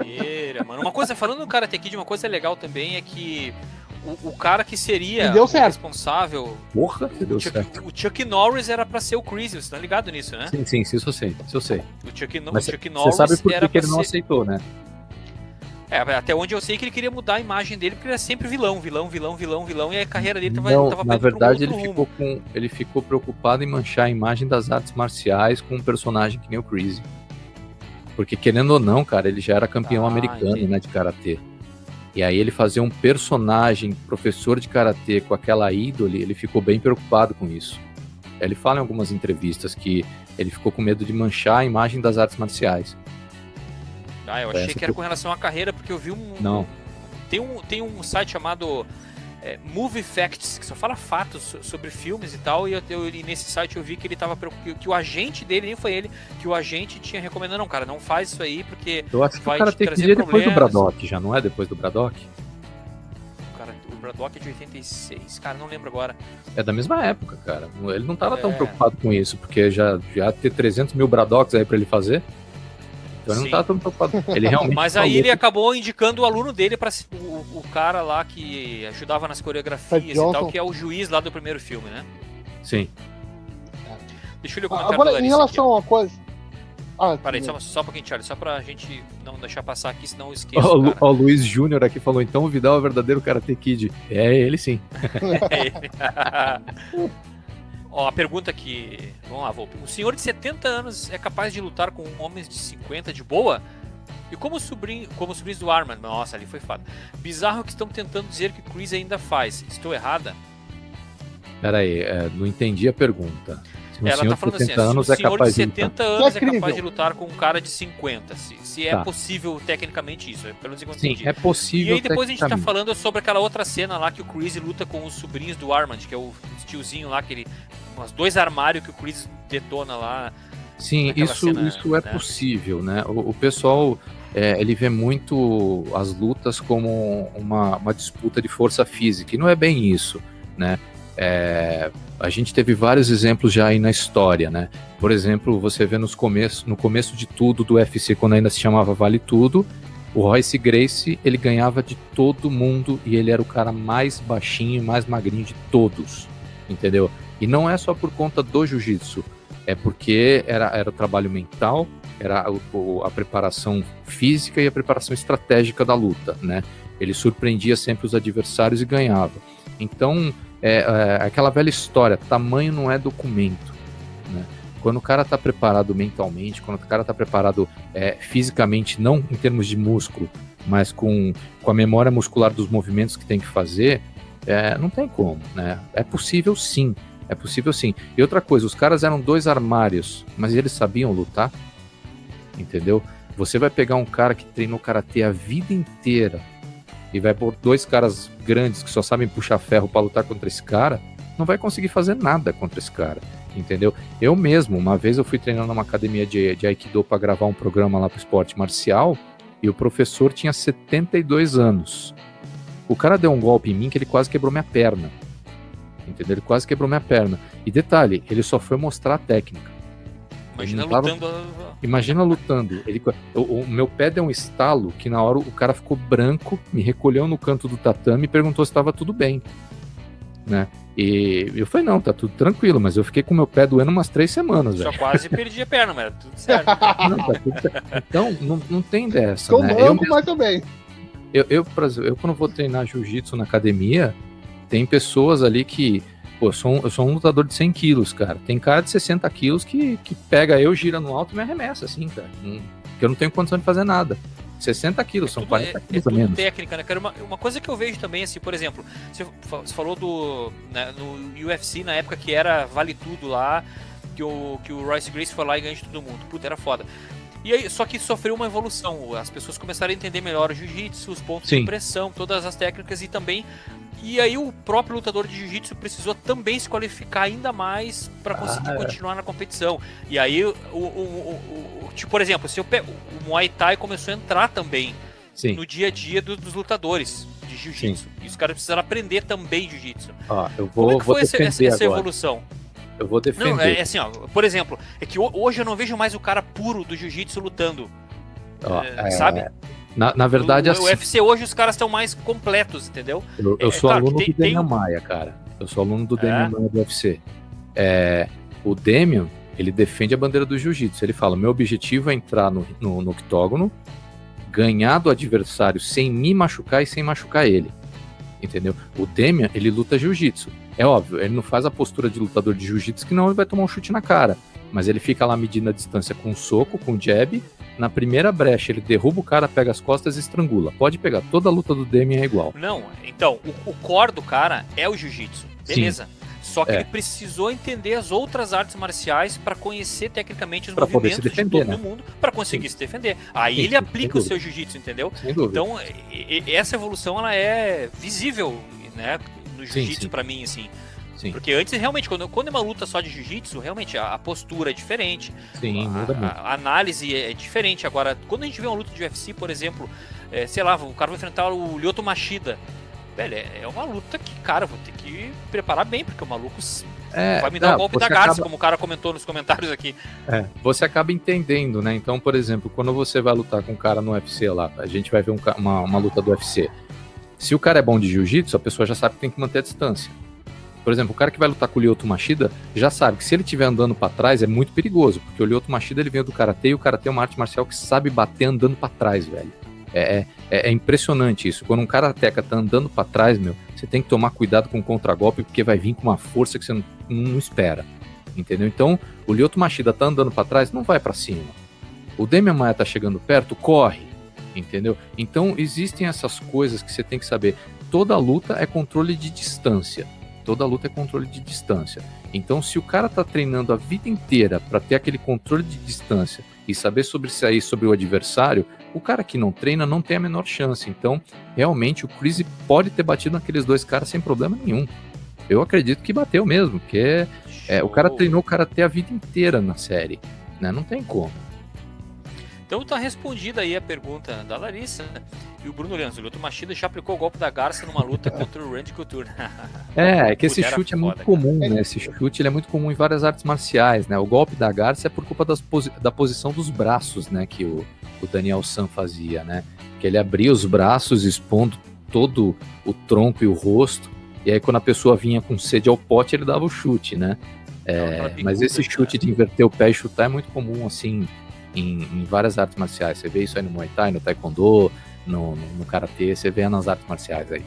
Doideira, mano. Uma coisa, falando do Karate Kid, uma coisa legal também é que o cara que seria E deu o certo. responsável, Porra, que deu certo. o Chuck Norris era pra ser o Chris, você tá ligado nisso, né? Sim, isso eu sei. O Chuck Mas Norris você sabe por era que ele pra não ser... aceitou, né? até onde eu sei que ele queria mudar a imagem dele, porque ele era sempre vilão, e a carreira dele tava Não, tava na indo pra um verdade outro rumo. ele ficou preocupado em manchar a imagem das artes marciais com um personagem que nem o Chris. Porque querendo ou não, cara, ele já era campeão americano, entendi. né, de karatê. E aí ele fazer um personagem, professor de karatê com aquela ídole, ele ficou bem preocupado com isso. Ele fala em algumas entrevistas que ele ficou com medo de manchar a imagem das artes marciais. Eu achei que era com relação à carreira, porque eu vi Não. Tem um site chamado Movie Facts, que só fala fatos sobre filmes e tal, e nesse site eu vi que ele tava que o agente dele, nem foi ele, que o agente tinha recomendado, não, cara, não faz isso aí, porque Eu acho que vai o cara te tem que trazer ir depois do problemas. Braddock, já não é depois do Braddock? Cara, o Braddock é de 86, cara, não lembro agora. É da mesma época, cara. Ele não tava tão preocupado com isso, porque já ter 300 mil Braddocks aí pra ele fazer. Então ele não tava tão preocupado. Ele realmente Mas aí ele acabou indicando o aluno dele para o cara lá que ajudava nas coreografias e tal, que é o juiz lá do primeiro filme, né? Sim. Deixa eu ler o comentário Agora, da Larissa em relação aqui, a uma coisa... Peraí, só um pouquinho, Charlie, só pra gente não deixar passar aqui, senão eu esqueço, O Luiz Júnior aqui falou, então o Vidal é o verdadeiro Karate Kid. É ele sim. Ó, a pergunta aqui, vamos lá, Volpe. Um senhor de 70 anos é capaz de lutar com homens de 50 de boa? E como sobrinhos do Arman? Nossa, ali foi foda. Bizarro que estão tentando dizer que Chris ainda faz. Estou errada? Pera aí, não entendi a pergunta. Se um Ela senhor tá falando de 70 assim, anos se um é senhor de capaz de 70 lutar. anos É é capaz crível. de lutar com um cara de 50. Se é possível tecnicamente isso, pelo menos eu Sim, entendi. é possível. E aí depois a gente tá tecnicamente. falando sobre aquela outra cena lá que o Chris luta com os sobrinhos do Armand, que é o tiozinho lá, uns 2 armários que o Chris detona lá. Sim, isso é né? possível, né? O pessoal, ele vê muito as lutas como uma disputa de força física, e não é bem isso, né? A gente teve vários exemplos já aí na história, né? Por exemplo, você vê no começo de tudo do UFC, quando ainda se chamava Vale Tudo, o Royce Gracie, ele ganhava de todo mundo e ele era o cara mais baixinho e mais magrinho de todos, entendeu? E não é só por conta do jiu-jitsu, é porque era o trabalho mental, era a preparação física e a preparação estratégica da luta, né? Ele surpreendia sempre os adversários e ganhava. Então, aquela velha história, tamanho não é documento, né? Quando o cara está preparado mentalmente, quando o cara está preparado fisicamente, não em termos de músculo, mas com a memória muscular dos movimentos que tem que fazer, não tem como, né? É possível sim. E outra coisa, os caras eram 2 armários, mas eles sabiam lutar, entendeu? Você vai pegar um cara que treinou karatê a vida inteira e vai pôr 2 caras grandes que só sabem puxar ferro para lutar contra esse cara, não vai conseguir fazer nada contra esse cara, entendeu? Eu mesmo, uma vez eu fui treinando numa academia de Aikido para gravar um programa lá pro esporte marcial e o professor tinha 72 anos. O cara deu um golpe em mim que ele quase quebrou minha perna. Entendeu? Ele quase quebrou minha perna. E detalhe, ele só foi mostrar a técnica. Imagina lutando. O meu pé deu um estalo que na hora o cara ficou branco, me recolheu no canto do tatame e perguntou se estava tudo bem, né? E eu falei, não, tá tudo tranquilo, mas eu fiquei com o meu pé doendo umas 3 semanas, velho. Só quase perdi a perna, mas tudo certo. Não, tá tudo certo. Então, não tem dessa, Tô né? manco, mas também. Eu, quando vou treinar jiu-jitsu na academia, tem pessoas ali que... Pô, eu sou um lutador de 100 quilos, cara. Tem cara de 60 quilos que pega eu, gira no alto e me arremessa, assim, cara. Que eu não tenho condição de fazer nada. 60 quilos, são 40 quilos a menos. Técnica, né, cara? Uma coisa que eu vejo também, assim, por exemplo, você falou no UFC, na época que era Vale Tudo lá, que o Royce Gracie foi lá e ganhou de todo mundo. Puta, era foda. E aí, só que sofreu uma evolução. As pessoas começaram a entender melhor o jiu-jitsu, os pontos de pressão, todas as técnicas e também... E aí o próprio lutador de jiu-jitsu precisou também se qualificar ainda mais para conseguir continuar na competição. E aí, tipo, por exemplo, o Muay Thai começou a entrar também no dia a dia dos lutadores de jiu-jitsu. E os caras precisaram aprender também jiu-jitsu. Como é que foi essa evolução? Eu vou defender. Não, é assim, ó, por exemplo, é que hoje eu não vejo mais o cara puro do jiu-jitsu lutando. Sabe? Na verdade, O assim, UFC hoje os caras estão mais completos, entendeu? eu sou claro que aluno do tem Demian Maia, cara. Eu sou aluno do É? Demian Maia do UFC. O Demian, ele defende a bandeira do jiu-jitsu. Ele fala, meu objetivo é entrar no octógono, ganhar do adversário sem me machucar e sem machucar ele. Entendeu? O Demian, ele luta jiu-jitsu. É óbvio, ele não faz a postura de lutador de jiu-jitsu, que não ele vai tomar um chute na cara. Mas ele fica lá medindo a distância com um soco, com um jab. Na primeira brecha, ele derruba o cara, pega as costas e estrangula. Pode pegar, toda a luta do Demian é igual. Não, então, o core do cara é o jiu-jitsu. Beleza. Sim. Só que ele precisou entender as outras artes marciais para conhecer tecnicamente os pra poder movimentos se defender, de todo mundo para conseguir se defender. Aí Sim, ele aplica o sem seu jiu-jitsu, entendeu? Sem dúvida. Então, essa evolução ela é visível, né, no jiu-jitsu sim. para mim, assim. Sim, Porque antes, realmente, quando é uma luta só de jiu-jitsu, realmente a postura é diferente. sim, muda muito. A análise é diferente. Agora, quando a gente vê uma luta de UFC, por exemplo, sei lá, o cara vai enfrentar o Lyoto Machida. Velho, é uma luta que, cara, vou ter que preparar bem, porque o maluco vai me dar o golpe da Garça, como o cara comentou nos comentários aqui. Você acaba entendendo, né? Então, por exemplo, quando você vai lutar com um cara no UFC lá, a gente vai ver uma luta do UFC. Se o cara é bom de jiu-jitsu, a pessoa já sabe que tem que manter a distância. Por exemplo, o cara que vai lutar com o Lyoto Machida já sabe que se ele estiver andando pra trás é muito perigoso, porque o Lyoto Machida ele vem do karatê e o karatê é uma arte marcial que sabe bater andando pra trás, velho. É impressionante isso. Quando um karateca tá andando pra trás, meu, você tem que tomar cuidado com o contragolpe, porque vai vir com uma força que você não espera, entendeu? Então, o Lyoto Machida tá andando pra trás, não vai pra cima. O Demian Maia tá chegando perto, corre, entendeu? Então, existem essas coisas que você tem que saber. Toda luta é controle de distância. Toda luta é controle de distância. Então, se o cara tá treinando a vida inteira para ter aquele controle de distância e saber sobressair sobre o adversário, o cara que não treina não tem a menor chance. Então, realmente, o Chris pode ter batido naqueles dois caras sem problema nenhum. Eu acredito que bateu mesmo, porque o cara treinou o karatê a vida inteira na série, né? Não tem como. Então tá respondida aí a pergunta da Larissa. E o Bruno Leandro, o Lyoto Machida já aplicou o golpe da Garça numa luta contra o Randy Couture. É que esse chute é muito comum, né? Esse chute ele é muito comum em várias artes marciais, né? O golpe da Garça é por culpa da posição dos braços, né? Que o Daniel San fazia, né? Que ele abria os braços expondo todo o tronco e o rosto, e aí quando a pessoa vinha com sede ao pote, ele dava o chute, né? Mas esse chute de inverter o pé e chutar é muito comum, assim, em várias artes marciais. Você vê isso aí no Muay Thai, no Taekwondo, no Karatê, você vê nas artes marciais aí.